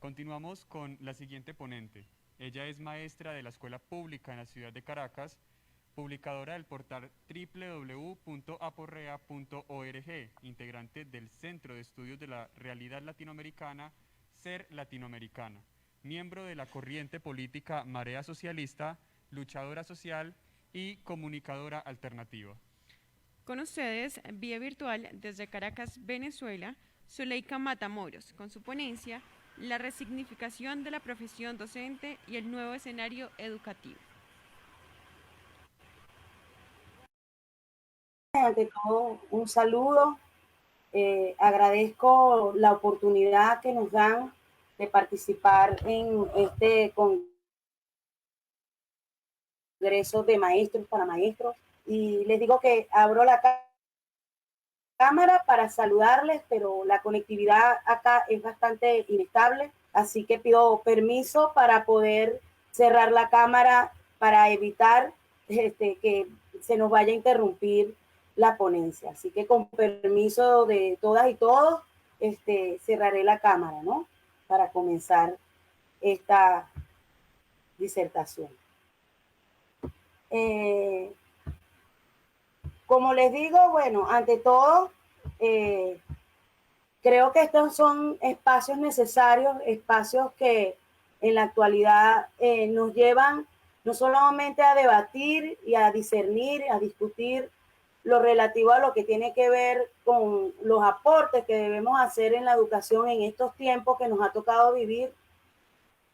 Continuamos con la siguiente ponente. Ella es maestra de la Escuela Pública en la ciudad de Caracas, publicadora del portal www.aporrea.org, integrante del Centro de Estudios de la Realidad Latinoamericana, Ser Latinoamericana, miembro de la corriente política Marea Socialista, luchadora social y comunicadora alternativa. Con ustedes, vía virtual desde Caracas, Venezuela, Zuleika Matamoros, con su ponencia La resignificación de la profesión docente y el nuevo escenario educativo. Ante todo, un saludo. Agradezco la oportunidad que nos dan de participar en este congreso de maestros para maestros. Y les digo que abro la cámara para saludarles, pero la conectividad acá es bastante inestable, así que pido permiso para poder cerrar la cámara para evitar que se nos vaya a interrumpir la ponencia. Así que con permiso de todas y todos, cerraré la cámara, ¿no? Para comenzar esta disertación. Como les digo, bueno, ante todo, creo que estos son espacios necesarios, espacios que en la actualidad nos llevan no solamente a debatir y a discernir, a discutir lo relativo a lo que tiene que ver con los aportes que debemos hacer en la educación en estos tiempos que nos ha tocado vivir,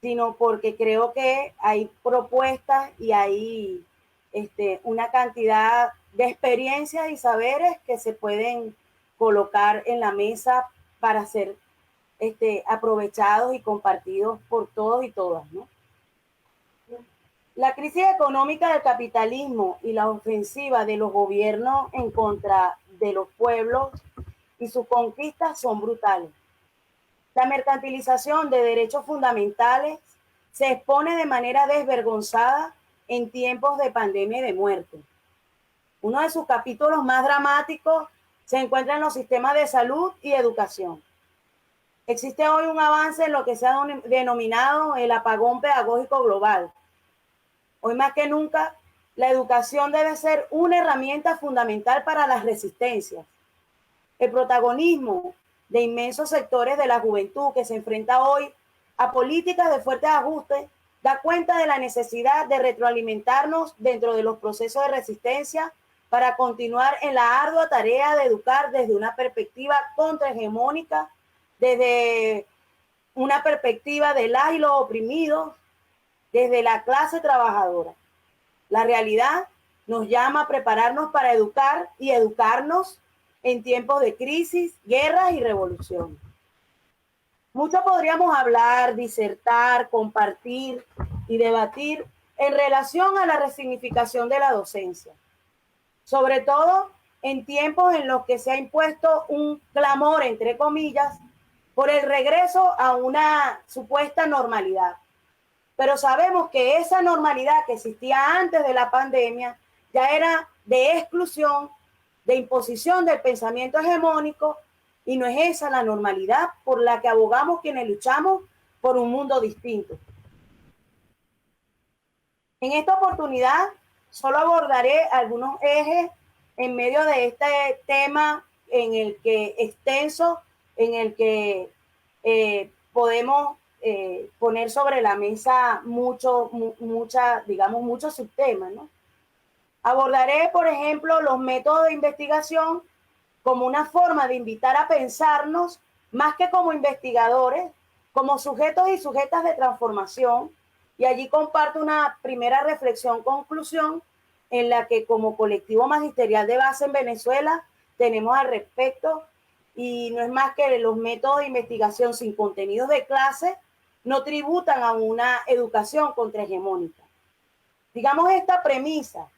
sino porque creo que hay propuestas y hay una cantidad de experiencias y saberes que se pueden colocar en la mesa para ser aprovechados y compartidos por todos y todas, ¿no? La crisis económica del capitalismo y la ofensiva de los gobiernos en contra de los pueblos y sus conquistas son brutales. La mercantilización de derechos fundamentales se expone de manera desvergonzada en tiempos de pandemia y de muerte. Uno de sus capítulos más dramáticos se encuentra en los sistemas de salud y educación. Existe hoy un avance en lo que se ha denominado el apagón pedagógico global. Hoy más que nunca, la educación debe ser una herramienta fundamental para las resistencias. El protagonismo de inmensos sectores de la juventud que se enfrenta hoy a políticas de fuertes ajustes da cuenta de la necesidad de retroalimentarnos dentro de los procesos de resistencia para continuar en la ardua tarea de educar desde una perspectiva contrahegemónica, desde una perspectiva de las y los oprimidos, desde la clase trabajadora. La realidad nos llama a prepararnos para educar y educarnos en tiempos de crisis, guerras y revolución. Mucho podríamos hablar, disertar, compartir y debatir en relación a la resignificación de la docencia, sobre todo en tiempos en los que se ha impuesto un clamor, entre comillas, por el regreso a una supuesta normalidad. Pero sabemos que esa normalidad que existía antes de la pandemia ya era de exclusión, de imposición del pensamiento hegemónico, y no es esa la normalidad por la que abogamos quienes luchamos por un mundo distinto. En esta oportunidad solo abordaré algunos ejes en medio de este tema en el que extenso, en el que podemos poner sobre la mesa muchos subtemas, ¿no? Abordaré, por ejemplo, los métodos de investigación como una forma de invitar a pensarnos más que como investigadores, como sujetos y sujetas de transformación, y allí comparto una primera reflexión-conclusión en la que como colectivo magisterial de base en Venezuela tenemos al respecto, y no es más que los métodos de investigación sin contenidos de clase no tributan a una educación contrahegemónica. Digamos esta premisa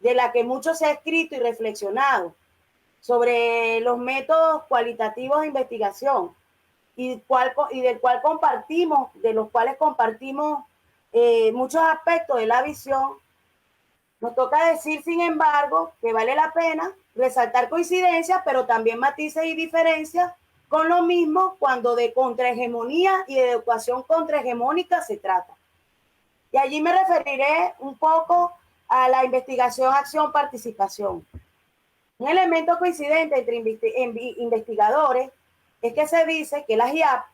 de la que mucho se ha escrito y reflexionado sobre los métodos cualitativos de investigación y de los cuales compartimos muchos aspectos de la visión, nos toca decir, sin embargo, que vale la pena resaltar coincidencias, pero también matices y diferencias con lo mismo cuando de contrahegemonía y de educación contrahegemónica se trata. Y allí me referiré un poco a la investigación, acción, participación. Un elemento coincidente entre investigadores es que se dice que la IAP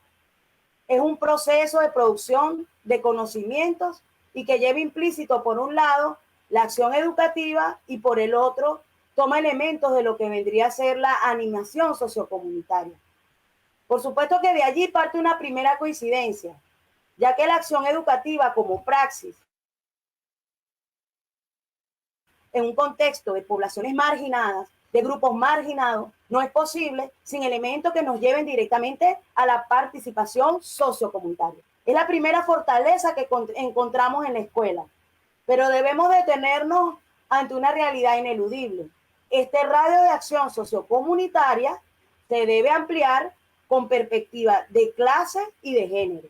es un proceso de producción de conocimientos y que lleva implícito, por un lado, la acción educativa y por el otro, toma elementos de lo que vendría a ser la animación sociocomunitaria. Por supuesto que de allí parte una primera coincidencia, ya que la acción educativa como praxis en un contexto de poblaciones marginadas, de grupos marginados, no es posible sin elementos que nos lleven directamente a la participación sociocomunitaria. Es la primera fortaleza que encontramos en la escuela, pero debemos detenernos ante una realidad ineludible. Este radio de acción sociocomunitaria se debe ampliar con perspectiva de clase y de género.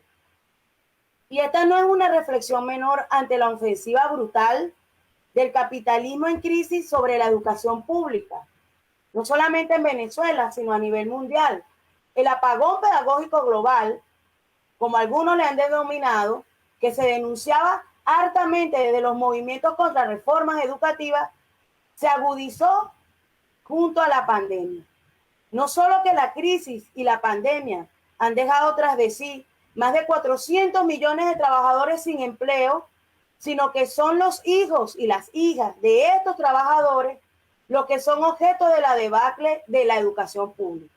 Y esta no es una reflexión menor ante la ofensiva brutal del capitalismo en crisis sobre la educación pública, no solamente en Venezuela, sino a nivel mundial. El apagón pedagógico global, como algunos le han denominado, que se denunciaba hartamente desde los movimientos contra reformas educativas, se agudizó junto a la pandemia. No solo que la crisis y la pandemia han dejado tras de sí más de 400 millones de trabajadores sin empleo, sino que son los hijos y las hijas de estos trabajadores los que son objeto de la debacle de la educación pública.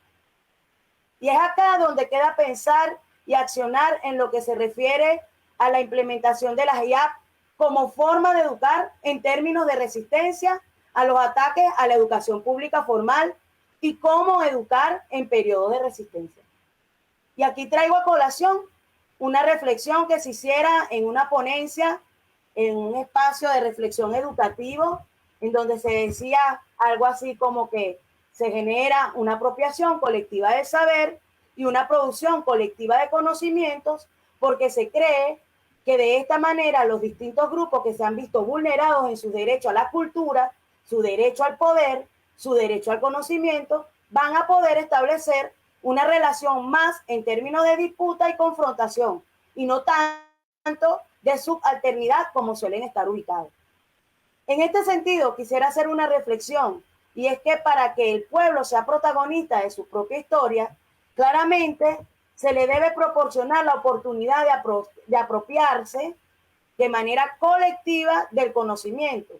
Y es acá donde queda pensar y accionar en lo que se refiere a la implementación de las IAP como forma de educar en términos de resistencia a los ataques a la educación pública formal y cómo educar en periodos de resistencia. Y aquí traigo a colación una reflexión que se hiciera en una ponencia, en un espacio de reflexión educativo, en donde se decía algo así como que se genera una apropiación colectiva del saber y una producción colectiva de conocimientos, porque se cree que de esta manera los distintos grupos que se han visto vulnerados en su derecho a la cultura, su derecho al poder, su derecho al conocimiento, van a poder establecer una relación más en términos de disputa y confrontación, y no tanto de subalternidad como suelen estar ubicados. En este sentido, quisiera hacer una reflexión, y es que para que el pueblo sea protagonista de su propia historia, claramente se le debe proporcionar la oportunidad de apropiarse de manera colectiva del conocimiento,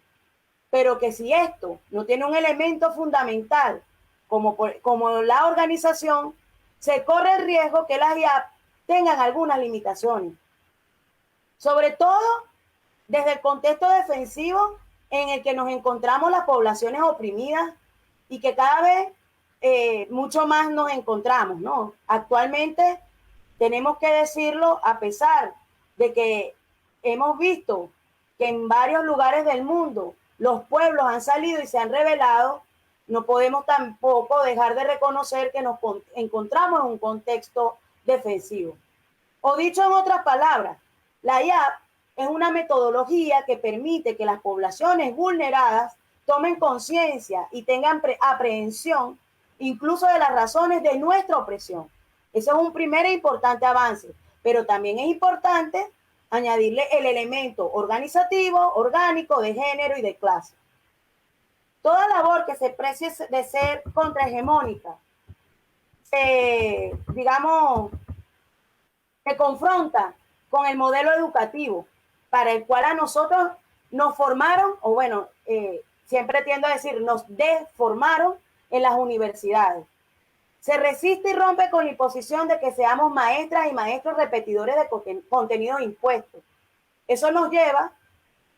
pero que si esto no tiene un elemento fundamental como la organización, se corre el riesgo que las IAP tengan algunas limitaciones, sobre todo desde el contexto defensivo en el que nos encontramos las poblaciones oprimidas y que cada vez mucho más nos encontramos, ¿no? Actualmente tenemos que decirlo, a pesar de que hemos visto que en varios lugares del mundo los pueblos han salido y se han rebelado, no podemos tampoco dejar de reconocer que nos encontramos en un contexto defensivo. O dicho en otras palabras, la IAP es una metodología que permite que las poblaciones vulneradas tomen conciencia y tengan aprehensión incluso de las razones de nuestra opresión. Eso es un primer e importante avance, pero también es importante añadirle el elemento organizativo, orgánico, de género y de clase. Toda labor que se precie de ser contrahegemónica, digamos, se confronta con el modelo educativo para el cual a nosotros nos formaron, o bueno, siempre tiendo a decir, nos deformaron en las universidades. Se resiste y rompe con la imposición de que seamos maestras y maestros repetidores de contenidos impuestos. Eso nos lleva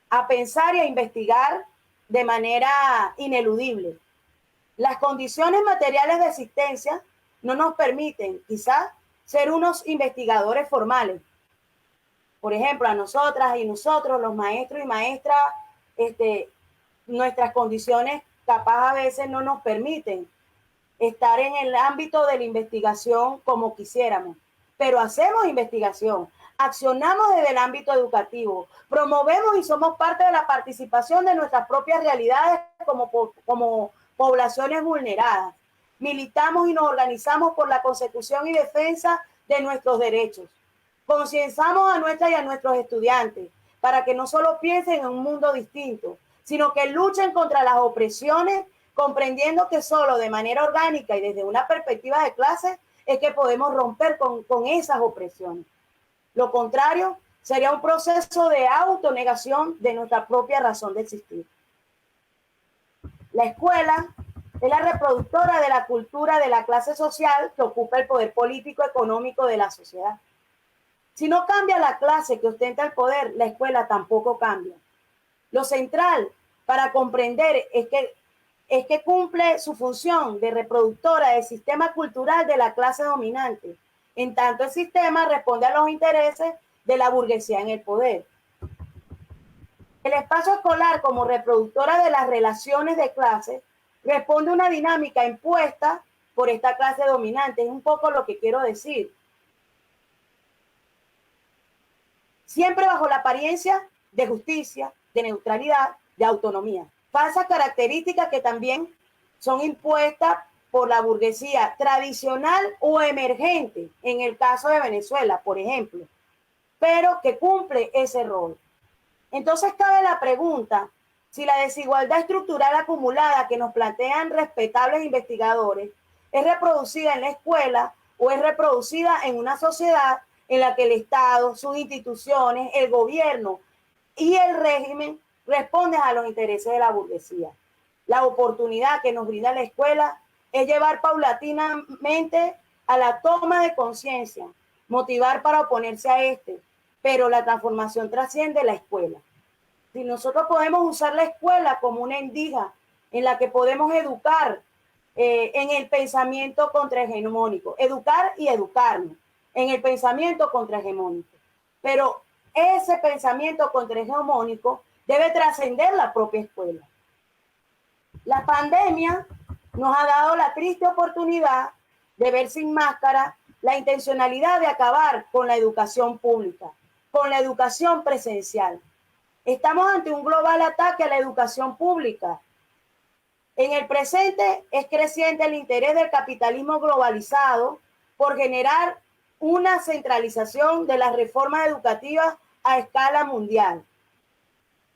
a pensar y a investigar de manera ineludible. Las condiciones materiales de existencia no nos permiten, quizás, ser unos investigadores formales. Por ejemplo, a nosotras y nosotros, los maestros y maestras, nuestras condiciones capaz a veces no nos permiten estar en el ámbito de la investigación como quisiéramos, pero hacemos investigación, accionamos desde el ámbito educativo, promovemos y somos parte de la participación de nuestras propias realidades como poblaciones vulneradas. militamos y nos organizamos por la consecución y defensa de nuestros derechos. Concienzamos a nuestras y a nuestros estudiantes para que no solo piensen en un mundo distinto, sino que luchen contra las opresiones, comprendiendo que solo de manera orgánica y desde una perspectiva de clase es que podemos romper con esas opresiones. Lo contrario sería un proceso de autonegación de nuestra propia razón de existir. La escuela es la reproductora de la cultura de la clase social que ocupa el poder político económico de la sociedad. Si no cambia la clase que ostenta el poder, la escuela tampoco cambia. Lo central para comprender es que cumple su función de reproductora del sistema cultural de la clase dominante, en tanto el sistema responde a los intereses de la burguesía en el poder. El espacio escolar, como reproductora de las relaciones de clase, responde a una dinámica impuesta por esta clase dominante. Es un poco lo que quiero decir. Siempre bajo la apariencia de justicia, de neutralidad, de autonomía. Falsas características que también son impuestas por la burguesía tradicional o emergente, en el caso de Venezuela, por ejemplo, pero que cumple ese rol. Entonces cabe la pregunta, si la desigualdad estructural acumulada que nos plantean respetables investigadores es reproducida en la escuela o es reproducida en una sociedad en la que el Estado, sus instituciones, el gobierno y el régimen responden a los intereses de la burguesía. La oportunidad que nos brinda la escuela es llevar paulatinamente a la toma de conciencia, motivar para oponerse a este, pero la transformación trasciende la escuela. Si nosotros podemos usar la escuela como una endija en la que podemos educar en el pensamiento contrahegemónico, educar y educarnos en el pensamiento contrahegemónico, pero ese pensamiento contrahegemónico debe trascender la propia escuela. La pandemia nos ha dado la triste oportunidad de ver sin máscara la intencionalidad de acabar con la educación pública, con la educación presencial. Estamos ante un global ataque a la educación pública. En el presente es creciente el interés del capitalismo globalizado por generar una centralización de las reformas educativas a escala mundial.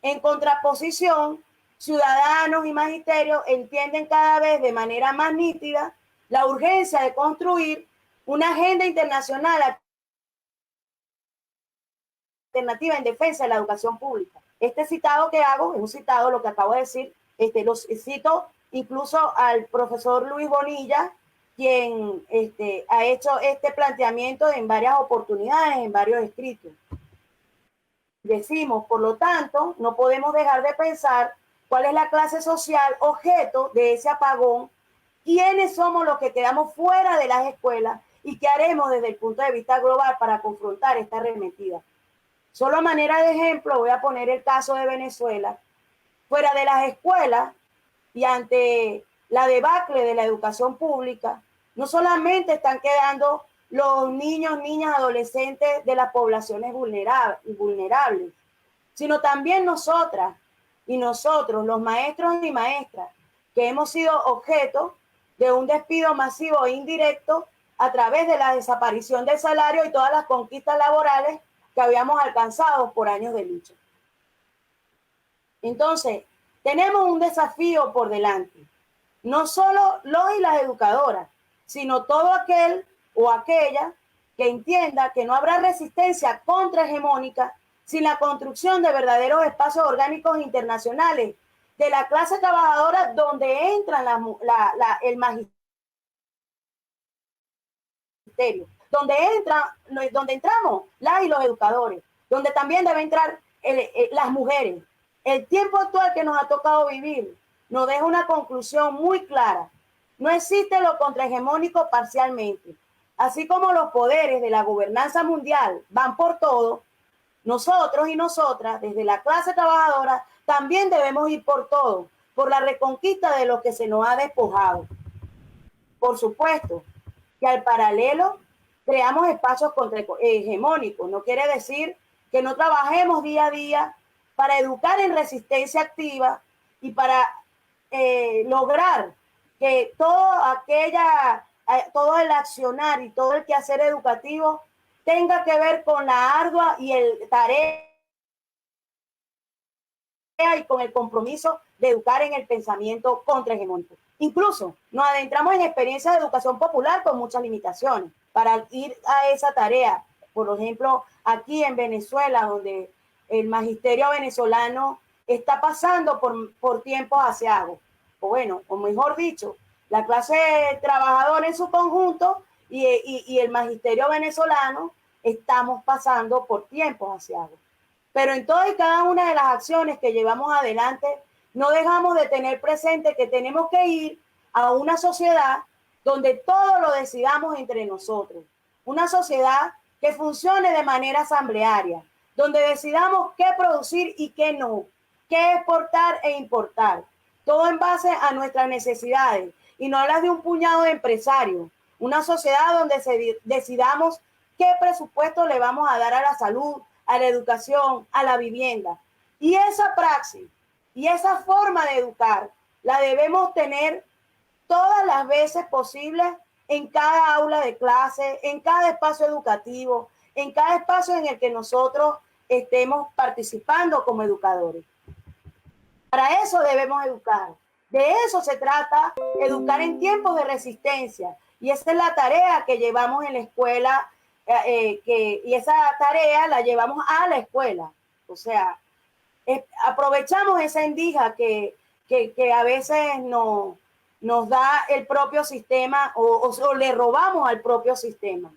En contraposición, ciudadanos y magisterios entienden cada vez de manera más nítida la urgencia de construir una agenda internacional alternativa en defensa de la educación pública. Este citado que hago es un citado, lo que acabo de decir, lo cito incluso al profesor Luis Bonilla, quien ha hecho este planteamiento en varias oportunidades, en varios escritos. Decimos, por lo tanto, no podemos dejar de pensar cuál es la clase social objeto de ese apagón, quiénes somos los que quedamos fuera de las escuelas y qué haremos desde el punto de vista global para confrontar esta arremetida. Solo a manera de ejemplo voy a poner el caso de Venezuela. Fuera de las escuelas y ante la debacle de la educación pública, no solamente están quedando los niños, niñas, adolescentes de las poblaciones vulnerables, sino también nosotras y nosotros, los maestros y maestras, que hemos sido objeto de un despido masivo e indirecto a través de la desaparición del salario y todas las conquistas laborales que habíamos alcanzado por años de lucha. Entonces, tenemos un desafío por delante. No solo los y las educadoras, sino todo aquel o aquella que entienda que no habrá resistencia contrahegemónica sin la construcción de verdaderos espacios orgánicos internacionales de la clase trabajadora donde entran el magisterio, donde entramos las y los educadores, donde también deben entrar las mujeres. El tiempo actual que nos ha tocado vivir nos deja una conclusión muy clara. No existe lo contrahegemónico parcialmente. Así como los poderes de la gobernanza mundial van por todo, nosotros y nosotras, desde la clase trabajadora, también debemos ir por todo, por la reconquista de lo que se nos ha despojado. Por supuesto que al paralelo creamos espacios contrahegemónicos. No quiere decir que no trabajemos día a día para educar en resistencia activa y para lograr que todo el accionar y todo el quehacer educativo tenga que ver con la ardua y el tarea y con el compromiso de educar en el pensamiento contrahegemónico. Incluso nos adentramos en experiencias de educación popular con muchas limitaciones para ir a esa tarea. Por ejemplo, aquí en Venezuela, donde el magisterio venezolano está pasando por tiempos aciagos, o bueno, o mejor dicho, la clase trabajadora en su conjunto y el magisterio venezolano estamos pasando por tiempos aciagos. Pero en todas y cada una de las acciones que llevamos adelante, no dejamos de tener presente que tenemos que ir a una sociedad donde todo lo decidamos entre nosotros. Una sociedad que funcione de manera asamblearia, donde decidamos qué producir y qué no, qué exportar e importar. Todo en base a nuestras necesidades. Y no hablas de un puñado de empresarios. Una sociedad donde decidamos qué presupuesto le vamos a dar a la salud, a la educación, a la vivienda. Y esa praxis y esa forma de educar la debemos tener todas las veces posibles en cada aula de clase, en cada espacio educativo, en cada espacio en el que nosotros estemos participando como educadores. Para eso debemos educar. De eso se trata, educar en tiempos de resistencia. Y esa es la tarea que llevamos en la escuela, y esa tarea la llevamos a la escuela. O sea, aprovechamos esa endija que a veces nos da el propio sistema o le robamos al propio sistema.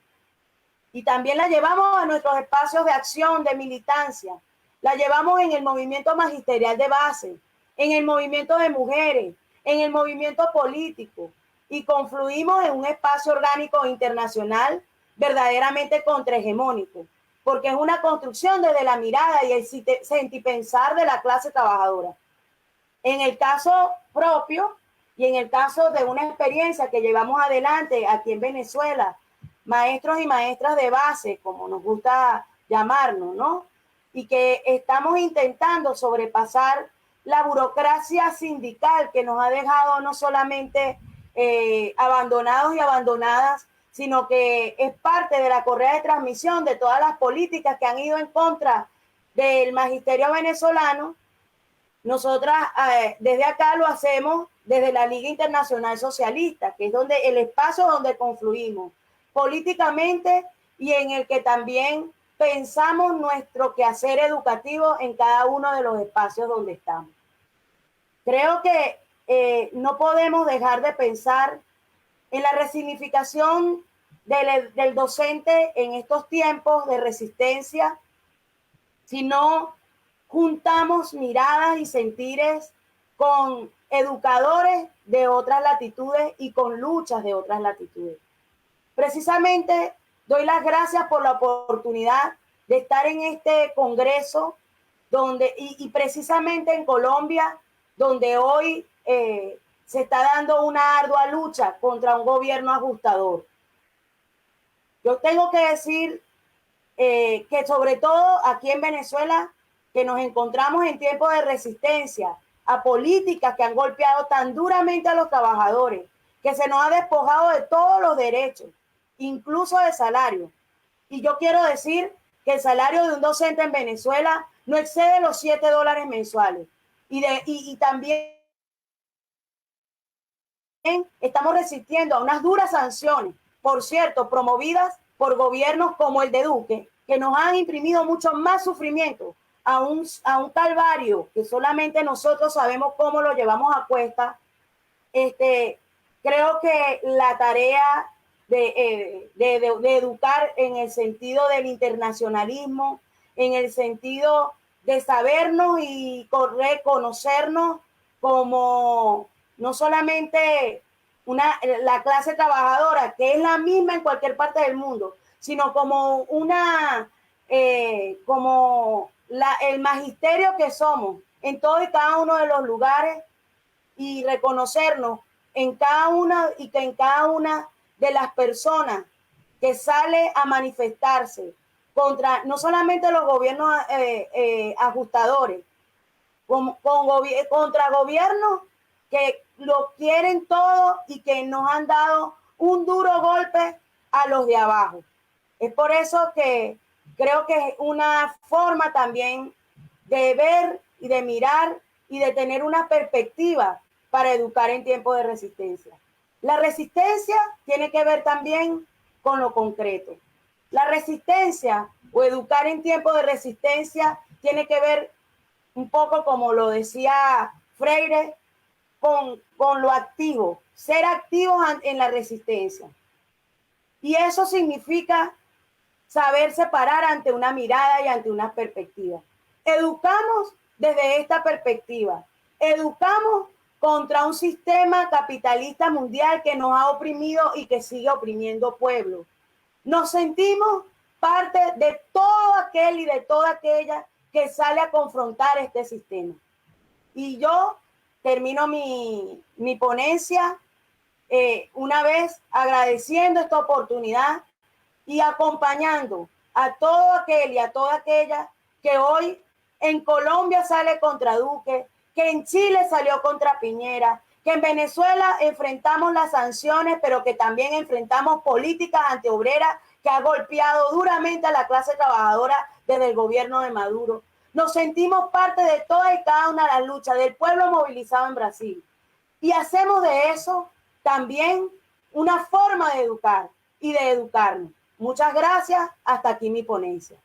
Y también la llevamos a nuestros espacios de acción, de militancia. La llevamos en el movimiento magisterial de base, en el movimiento de mujeres, en el movimiento político. Y confluimos en un espacio orgánico internacional verdaderamente contrahegemónico, porque es una construcción desde la mirada y el sentipensar de la clase trabajadora. En el caso propio y en el caso de una experiencia que llevamos adelante aquí en Venezuela, maestros y maestras de base, como nos gusta llamarnos, ¿no? Y que estamos intentando sobrepasar la burocracia sindical que nos ha dejado no solamente abandonados y abandonadas, sino que es parte de la correa de transmisión de todas las políticas que han ido en contra del magisterio venezolano. Nosotras desde acá lo hacemos desde la Liga Internacional Socialista, que es donde el espacio donde confluimos políticamente y en el que también pensamos nuestro quehacer educativo en cada uno de los espacios donde estamos. Creo que no podemos dejar de pensar en la resignificación del docente en estos tiempos de resistencia, si no juntamos miradas y sentires con educadores de otras latitudes y con luchas de otras latitudes. Precisamente doy las gracias por la oportunidad de estar en este congreso y precisamente en Colombia, donde hoy se está dando una ardua lucha contra un gobierno ajustador. Yo tengo que decir que sobre todo aquí en Venezuela, que nos encontramos en tiempos de resistencia a políticas que han golpeado tan duramente a los trabajadores, que se nos ha despojado de todos los derechos, incluso de salario. Y yo quiero decir que el salario de un docente en Venezuela no excede los $7 mensuales. Y también estamos resistiendo a unas duras sanciones, por cierto, promovidas por gobiernos como el de Duque, que nos han imprimido mucho más sufrimiento a un calvario que solamente nosotros sabemos cómo lo llevamos a cuesta. Creo que la tarea de educar en el sentido del internacionalismo, en el sentido de sabernos y reconocernos como no solamente la clase trabajadora, que es la misma en cualquier parte del mundo, sino como el magisterio que somos en todo y cada uno de los lugares, y reconocernos en cada una y que en cada una de las personas que sale a manifestarse contra no solamente los gobiernos ajustadores, contra gobiernos que lo quieren todo y que nos han dado un duro golpe a los de abajo. Es por eso que creo que es una forma también de ver y de mirar y de tener una perspectiva para educar en tiempos de resistencia. La resistencia tiene que ver también con lo concreto. La resistencia o educar en tiempos de resistencia tiene que ver un poco, como lo decía Freire, con lo activo, ser activos en la resistencia. Y eso significa saber separar ante una mirada y ante una perspectiva. Educamos desde esta perspectiva. Educamos contra un sistema capitalista mundial que nos ha oprimido y que sigue oprimiendo pueblos. Nos sentimos parte de todo aquel y de toda aquella que sale a confrontar este sistema. Y yo termino mi ponencia una vez agradeciendo esta oportunidad y acompañando a todo aquel y a toda aquella que hoy en Colombia sale contra Duque, que en Chile salió contra Piñera, que en Venezuela enfrentamos las sanciones, pero que también enfrentamos políticas antiobreras que ha golpeado duramente a la clase trabajadora desde el gobierno de Maduro. Nos sentimos parte de toda y cada una de las luchas del pueblo movilizado en Brasil. Y hacemos de eso también una forma de educar y de educarnos. Muchas gracias. Hasta aquí mi ponencia.